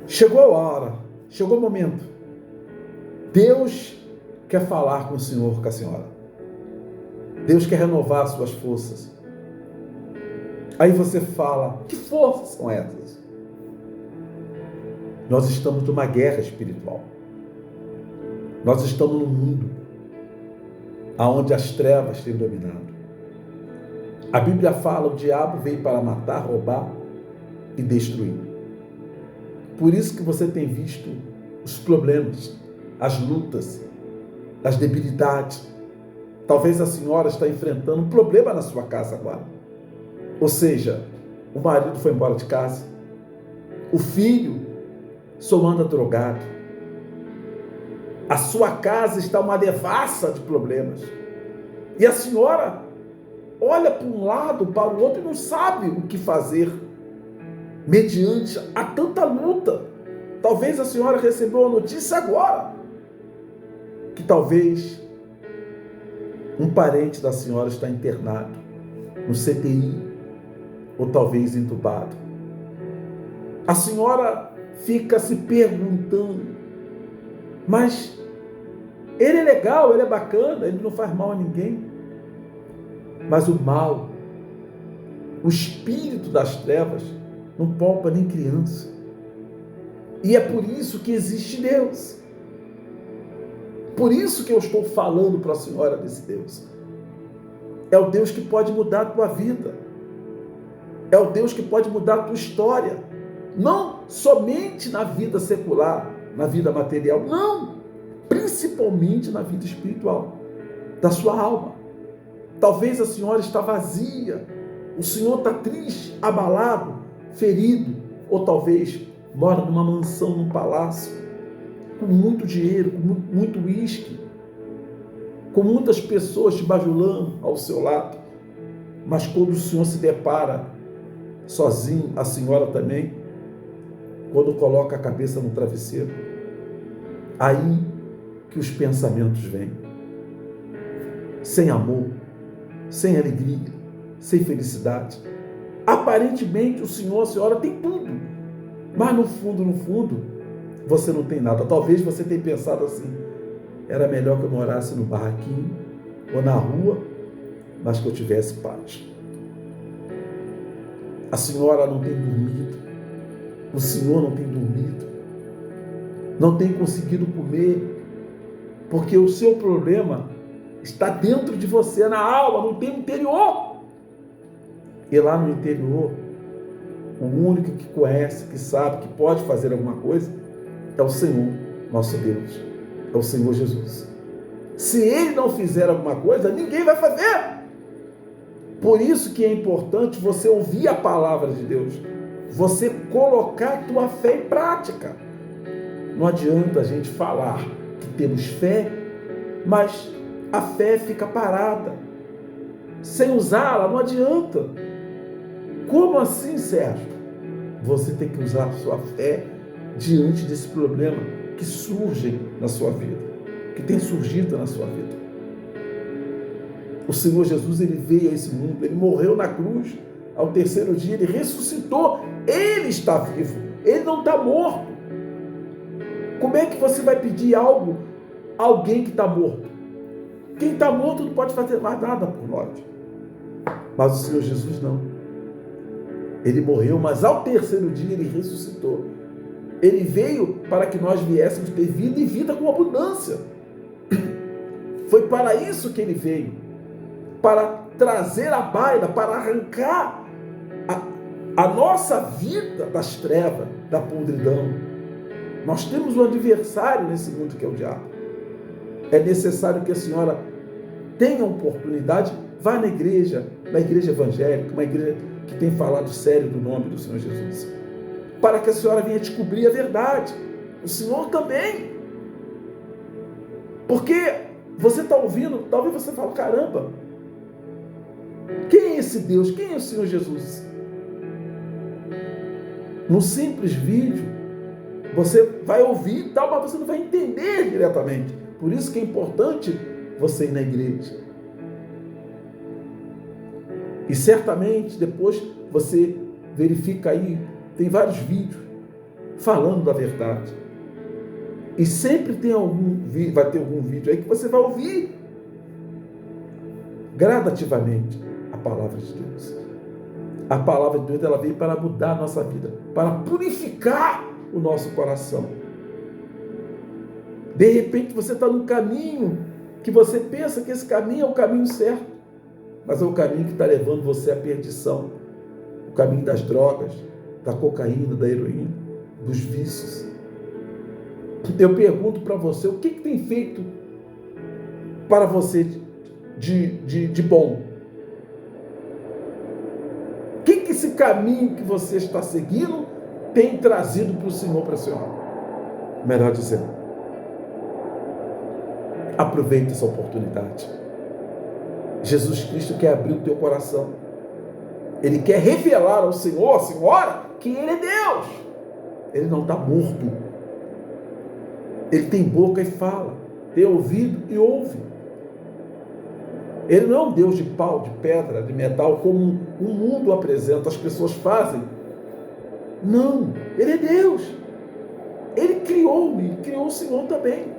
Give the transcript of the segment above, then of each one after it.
Chegou a hora, chegou o momento. Deus quer falar com o senhor, com a senhora. Deus quer renovar suas forças. Aí você fala, que forças são essas? Nós estamos numa guerra espiritual. Nós estamos num mundo onde as trevas têm dominado. A Bíblia fala, o diabo veio para matar, roubar e destruir. Por isso que você tem visto os problemas, as lutas, as debilidades. Talvez a senhora está enfrentando um problema na sua casa agora. Ou seja, o marido foi embora de casa, o filho só anda drogado, a sua casa está uma devassa de problemas. E a senhora olha para um lado, para o outro e não sabe o que fazer mediante a tanta luta. Talvez a senhora recebeu a notícia agora que talvez um parente da senhora está internado no CTI ou talvez entubado. A senhora fica se perguntando, mas ele é legal, ele é bacana, ele não faz mal a ninguém. Mas o mal, o espírito das trevas, não poupa nem criança. E é por isso que existe Deus. Por isso que eu estou falando para a senhora desse Deus. É o Deus que pode mudar a tua vida. É o Deus que pode mudar a tua história. Não somente na vida secular, na vida material. Não! Principalmente na vida espiritual, da sua alma. Talvez a senhora está vazia. O senhor está triste, abalado, ferido. Ou talvez mora numa mansão, num palácio, com muito dinheiro, com muito uísque, com muitas pessoas te bajulando ao seu lado. Mas quando o senhor se depara sozinho, a senhora também, quando coloca a cabeça no travesseiro, aí que os pensamentos vêm. Sem amor, sem alegria, sem felicidade. Aparentemente o senhor, a senhora tem tudo, mas no fundo, você não tem nada. Talvez você tenha pensado assim, era melhor que eu morasse no barraquinho ou na rua, mas que eu tivesse paz. A senhora não tem dormido, o senhor não tem dormido, não tem conseguido comer, porque o seu problema está dentro de você, na alma, não tem interior. E lá no interior, o único que conhece, que sabe, que pode fazer alguma coisa, é o Senhor, nosso Deus, é o Senhor Jesus. Se Ele não fizer alguma coisa, ninguém vai fazer. Por isso que é importante você ouvir a palavra de Deus, você colocar a tua fé em prática. Não adianta a gente falar que temos fé, mas a fé fica parada. Sem usá-la, não adianta. Como assim, Sérgio? Você tem que usar a sua fé diante desse problema que surge na sua vida, que tem surgido na sua vida. O Senhor Jesus, ele veio a esse mundo, ele morreu na cruz, ao terceiro dia ele ressuscitou, ele está vivo, ele não está morto. Como é que você vai pedir algo a alguém que está morto? Quem está morto não pode fazer mais nada por nós. Mas o Senhor Jesus não. Ele morreu, mas ao terceiro dia ele ressuscitou. Ele veio para que nós viéssemos ter vida e vida com abundância. Foi para isso que ele veio. Para trazer a baila, para arrancar a nossa vida das trevas, da podridão. Nós temos um adversário nesse mundo que é o diabo. É necessário que a senhora tenha oportunidade, vá na igreja evangélica, uma igreja que tem falado sério do nome do Senhor Jesus, para que a senhora venha descobrir a verdade. O Senhor também. Porque você está ouvindo, talvez você fale, caramba, quem é esse Deus? Quem é o Senhor Jesus? No simples vídeo, você vai ouvir e tal, mas você não vai entender diretamente. Por isso que é importante você ir na igreja. E certamente depois você verifica aí, tem vários vídeos falando da verdade. E sempre vai ter algum vídeo aí que você vai ouvir gradativamente a palavra de Deus. A palavra de Deus, ela veio para mudar a nossa vida, para purificar o nosso coração. De repente você está num caminho que você pensa que esse caminho é o caminho certo, mas é o caminho que está levando você à perdição. O caminho das drogas, da cocaína, da heroína, dos vícios. Eu pergunto para você, o que tem feito para você de bom? O que esse caminho que você está seguindo tem trazido para o Senhor, para a senhora? Melhor dizendo, aproveite essa oportunidade. Jesus Cristo quer abrir o teu coração. Ele quer revelar ao Senhor, à senhora, que Ele é Deus. Ele não está morto. Ele tem boca e fala, tem ouvido e ouve. Ele não é um Deus de pau, de pedra, de metal, como o mundo apresenta, as pessoas fazem. Não, Ele é Deus. Ele criou-me, criou o Senhor também.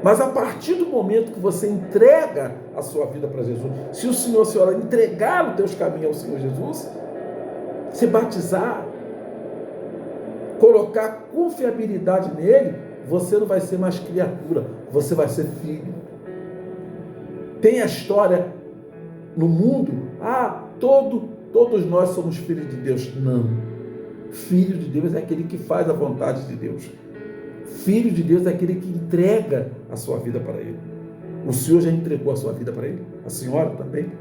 Mas a partir do momento que você entrega a sua vida para Jesus, se o Senhor, a senhora, entregar os teus caminhos ao Senhor Jesus, se batizar, colocar confiabilidade nele, você não vai ser mais criatura, você vai ser filho. Tem a história no mundo, todos nós somos filhos de Deus. Não. Filho de Deus é aquele que faz a vontade de Deus. Filho de Deus é aquele que entrega a sua vida para Ele. O Senhor já entregou a sua vida para Ele? A senhora também?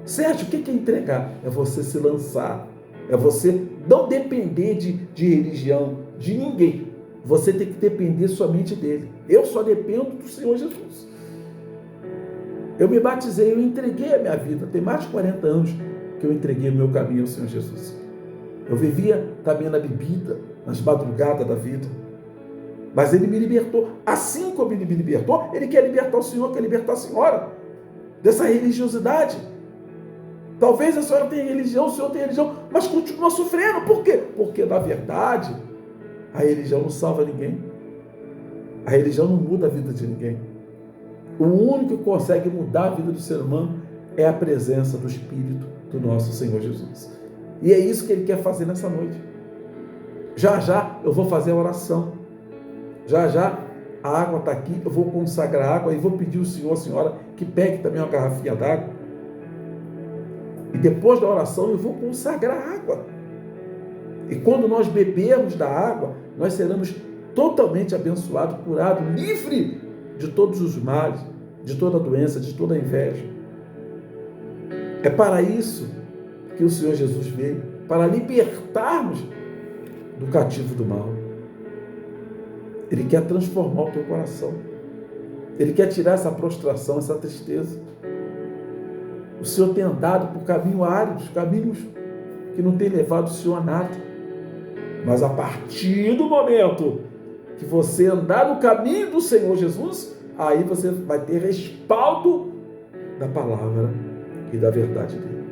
Sérgio, o que é entregar? É você se lançar. É você não depender de religião, de ninguém. Você tem que depender somente dEle. Eu só dependo do Senhor Jesus. Eu me batizei, eu entreguei a minha vida. Tem mais de 40 anos que eu entreguei o meu caminho ao Senhor Jesus. Eu vivia também na bebida, nas madrugadas da vida. Mas Ele me libertou. Assim como Ele me libertou, Ele quer libertar o Senhor, quer libertar a senhora dessa religiosidade. Talvez a senhora tenha religião, o senhor tenha religião, mas continua sofrendo. Por quê? Porque, na verdade, a religião não salva ninguém. A religião não muda a vida de ninguém. O único que consegue mudar a vida do ser humano é a presença do Espírito do nosso Senhor Jesus. E é isso que Ele quer fazer nessa noite. Já já eu vou fazer a oração. Já já a água está aqui, eu vou consagrar a água e vou pedir ao senhor, a senhora, que pegue também uma garrafinha d'água. E depois da oração eu vou consagrar a água. E quando nós bebermos da água, nós seremos totalmente abençoados, curados, livres de todos os males, de toda doença, de toda inveja. É para isso que o Senhor Jesus veio, para libertarmos do cativo do mal. Ele quer transformar o teu coração. Ele quer tirar essa prostração, essa tristeza. O Senhor tem andado por caminhos áridos, caminhos que não tem levado o Senhor a nada. Mas a partir do momento que você andar no caminho do Senhor Jesus, aí você vai ter respaldo da palavra e da verdade dele.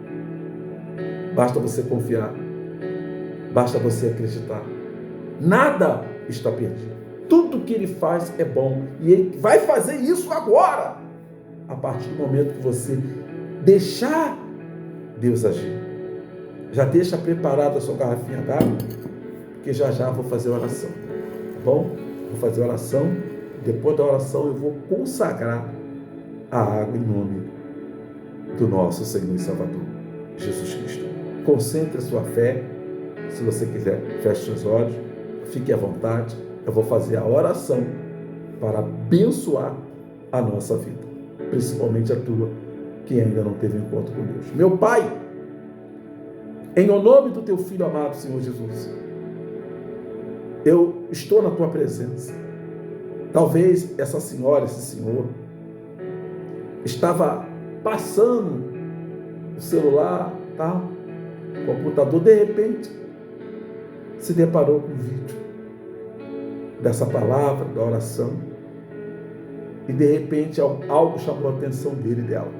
Basta você confiar. Basta você acreditar. Nada está perdido. Tudo que Ele faz é bom. E Ele vai fazer isso agora. A partir do momento que você deixar Deus agir. Já deixa preparada a sua garrafinha d'água, porque já já vou fazer oração. Tá bom? Vou fazer oração. Depois da oração eu vou consagrar a água em nome do nosso Senhor e Salvador, Jesus Cristo. Concentre a sua fé. Se você quiser, feche seus olhos. Fique à vontade. Eu vou fazer a oração para abençoar a nossa vida, principalmente a tua, que ainda não teve encontro com Deus. Meu Pai, em nome do teu Filho amado, Senhor Jesus, eu estou na tua presença. Talvez essa senhora, esse senhor, estava passando o celular, tá? O computador, de repente, se deparou com um vídeo dessa palavra, da oração, e de repente algo chamou a atenção dele e dela.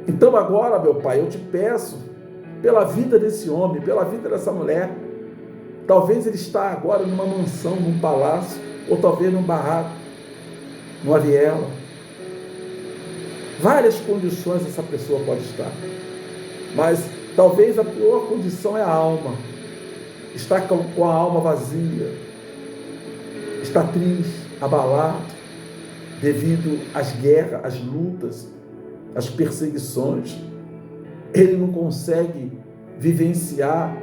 Então agora, meu Pai, eu te peço, pela vida desse homem, pela vida dessa mulher, Talvez ele está agora numa mansão, num palácio, ou talvez num barraco, numa viela. Várias condições essa pessoa pode estar. Mas talvez a pior condição é a alma. Está com a alma vazia. Está triste, abalado, devido às guerras, às lutas, às perseguições. Ele não consegue vivenciar,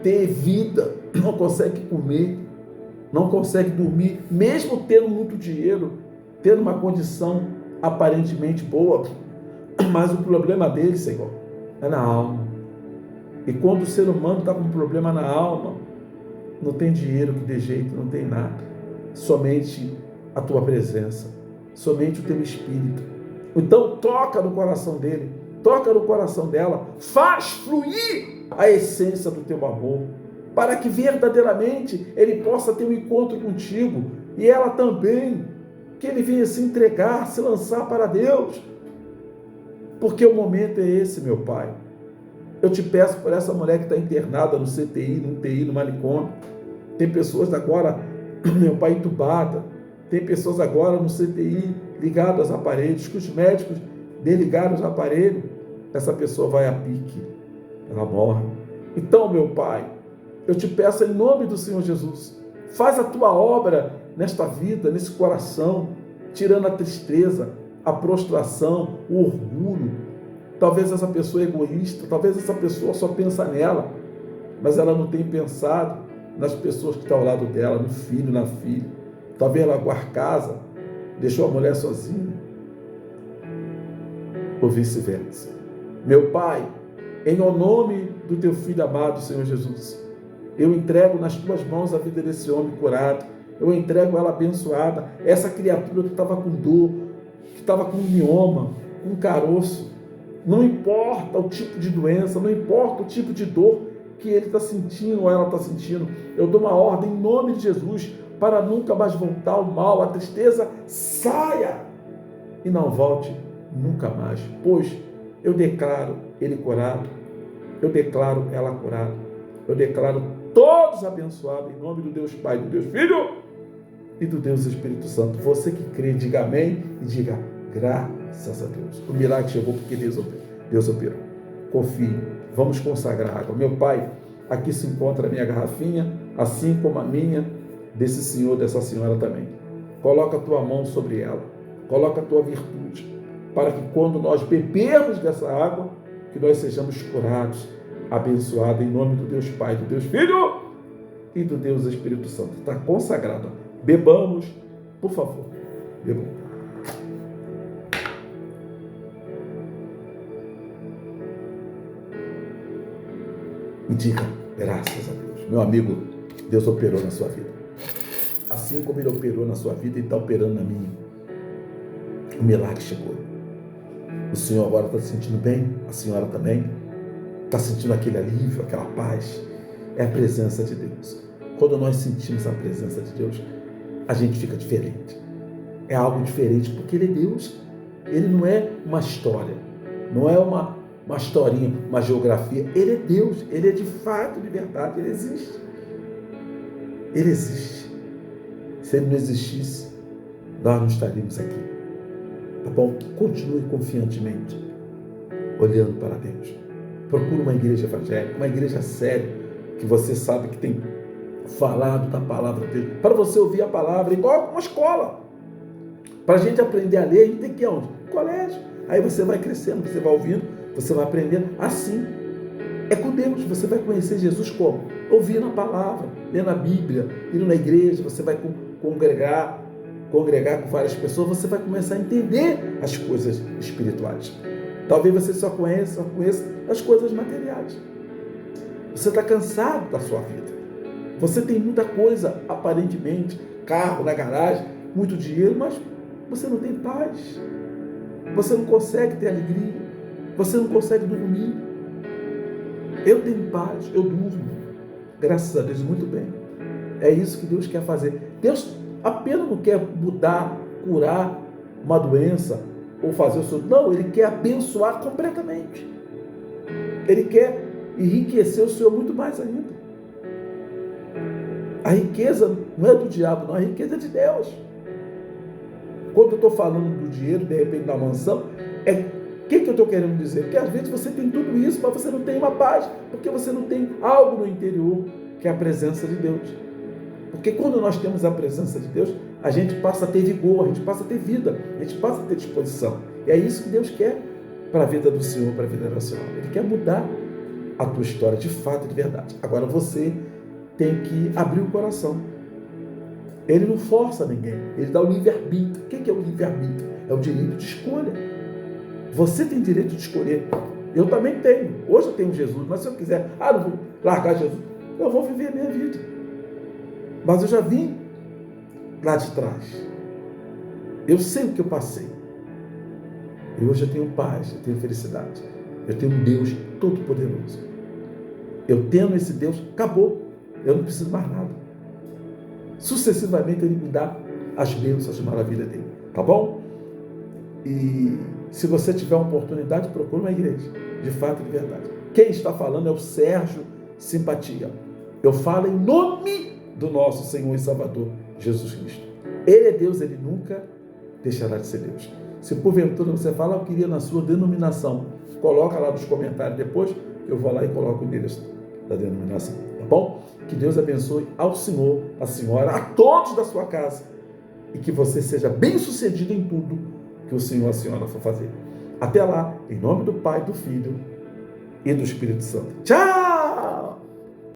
ter vida, não consegue comer, não consegue dormir, mesmo tendo muito dinheiro, tendo uma condição aparentemente boa, mas o problema dele, Senhor, é na alma. E quando o ser humano está com um problema na alma, não tem dinheiro que dê jeito, não tem nada, somente a tua presença, somente o teu Espírito. Então toca no coração dele, toca no coração dela, faz fluir a essência do teu amor, para que verdadeiramente ele possa ter um encontro contigo, e ela também, que ele venha se entregar, se lançar para Deus, porque o momento é esse, meu Pai. Eu te peço por essa mulher que está internada no CTI, no UTI, no manicômio. Tem pessoas agora, meu Pai, entubada. Tem pessoas agora no CTI ligadas aos aparelhos, que os médicos desligaram os aparelhos, essa pessoa vai a pique, ela morre. Então, meu Pai, eu te peço em nome do Senhor Jesus, faz a tua obra nesta vida, nesse coração, tirando a tristeza, a prostração, o orgulho. Talvez essa pessoa é egoísta, talvez essa pessoa só pensa nela, mas ela não tem pensado nas pessoas que estão ao lado dela, no filho, na filha. Talvez ela guarde casa, deixou a mulher sozinha, ou vice-versa. Meu Pai, em nome do teu Filho amado, Senhor Jesus, eu entrego nas tuas mãos a vida desse homem curado, eu entrego ela abençoada, essa criatura que estava com dor, que estava com um mioma, um caroço, não importa o tipo de doença, não importa o tipo de dor que ele está sentindo ou ela está sentindo, eu dou uma ordem em nome de Jesus, para nunca mais voltar o mal, a tristeza, saia e não volte nunca mais, pois eu declaro ele curado, eu declaro ela curada, eu declaro todos abençoados em nome do Deus Pai, do Deus Filho e do Deus Espírito Santo. Você que crê, diga amém e diga graças a Deus. O milagre chegou porque Deus operou. Confie, vamos consagrar água. Meu Pai, aqui se encontra a minha garrafinha, assim como a minha, desse senhor, dessa senhora também. Coloca a tua mão sobre ela, coloca a tua virtude, para que quando nós bebermos dessa água, que nós sejamos curados, abençoados em nome do Deus Pai, do Deus Filho e do Deus Espírito Santo. Está consagrado. Bebamos, por favor. Bebam. E diga, graças a Deus. Meu amigo, Deus operou na sua vida. Assim como Ele operou na sua vida, Ele está operando na minha. O milagre chegou. O Senhor agora está se sentindo bem, a senhora também. Está sentindo aquele alívio, aquela paz. É a presença de Deus. Quando nós sentimos a presença de Deus, a gente fica diferente. É algo diferente, porque Ele é Deus. Ele não é uma história, não é uma historinha, uma geografia. Ele é Deus, Ele é de fato, de verdade, Ele existe. Ele existe. Se Ele não existisse, nós não estaríamos aqui. Tá bom? Continue confiantemente olhando para Deus. Procure uma igreja evangélica, uma igreja séria, que você sabe que tem falado da palavra de Deus, para você ouvir a palavra, igual uma escola. Para a gente aprender a ler, a gente tem que ir aonde? Colégio. Aí você vai crescendo, você vai ouvindo, você vai aprendendo. Assim é com Deus. Você vai conhecer Jesus como? Ouvindo a palavra, lendo a Bíblia, indo na igreja, você vai congregar com várias pessoas, você vai começar a entender as coisas espirituais. Talvez você só conheça as coisas materiais. Você está cansado da sua vida. Você tem muita coisa, aparentemente, carro na garagem, muito dinheiro, mas você não tem paz. Você não consegue ter alegria. Você não consegue dormir. Eu tenho paz, eu durmo. Graças a Deus, muito bem. É isso que Deus quer fazer. Deus apenas não quer mudar, curar uma doença ou fazer o seu... Não, Ele quer abençoar completamente. Ele quer enriquecer o Senhor muito mais ainda. A riqueza não é do diabo, não. A riqueza é de Deus. Quando eu estou falando do dinheiro, de repente da mansão, o que eu estou querendo dizer? Porque às vezes você tem tudo isso, mas você não tem uma paz, porque você não tem algo no interior, que é a presença de Deus. Porque quando nós temos a presença de Deus, a gente passa a ter vigor, a gente passa a ter vida, a gente passa a ter disposição. E é isso que Deus quer para a vida do Senhor, para a vida nacional. Ele quer mudar a tua história de fato e de verdade. Agora você tem que abrir o coração. Ele não força ninguém, ele dá o livre-arbítrio. O que é o livre-arbítrio? É o direito de escolha. Você tem direito de escolher. Eu também tenho. Hoje eu tenho Jesus, mas se eu quiser, não vou largar Jesus, eu vou viver a minha vida. Mas eu já vim lá de trás. Eu sei o que eu passei. E hoje eu tenho paz, eu tenho felicidade. Eu tenho um Deus todo-poderoso. Eu tendo esse Deus, acabou. Eu não preciso mais nada. Sucessivamente Ele me dá as bênçãos, as maravilhas dele. Tá bom? E se você tiver uma oportunidade, procure uma igreja. De fato e de verdade. Quem está falando é o Sérgio Simpatia. Eu falo em nome do nosso Senhor e Salvador, Jesus Cristo. Ele é Deus, Ele nunca deixará de ser Deus. Se porventura você fala, eu queria na sua denominação, coloca lá nos comentários depois, eu vou lá e coloco o endereço da denominação. Tá bom? Que Deus abençoe ao Senhor, à senhora, a todos da sua casa. E que você seja bem sucedido em tudo que o Senhor e a senhora for fazer. Até lá, em nome do Pai, do Filho e do Espírito Santo. Tchau!